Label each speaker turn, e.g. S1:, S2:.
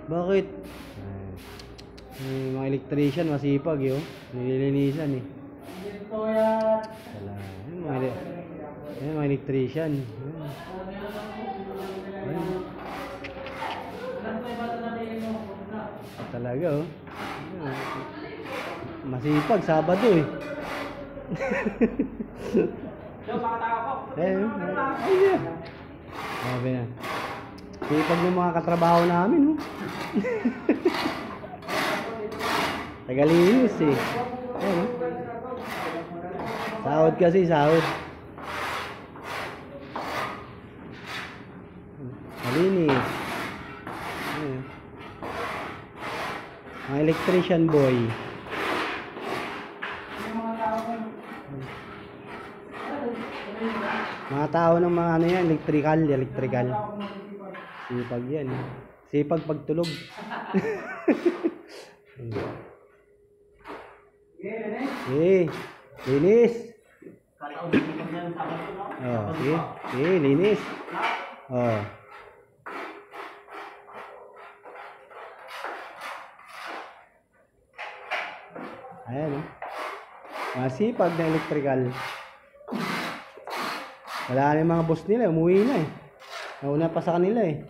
S1: Bakit? Mga electrician masipag yun. Nililinisan eh. Wala. Mga electrician. Talaga oh. Masipag, Sabado eh. Sabi na. Sipag ng mga katrabaho namin oh. Tagalinis eh. Ayun. Sahod kasi, sahod. Malinis. Ayun. Mga electrician boy. Mga tao ng mga ano yan, electrical. Sipag yan. Sipag pagtulog. Linis. Oh, linis. Oh. Ayan, oh. Masipag na electrical. Wala na yung mga boss nila, umuwi na eh. Nauna pa sa kanila eh.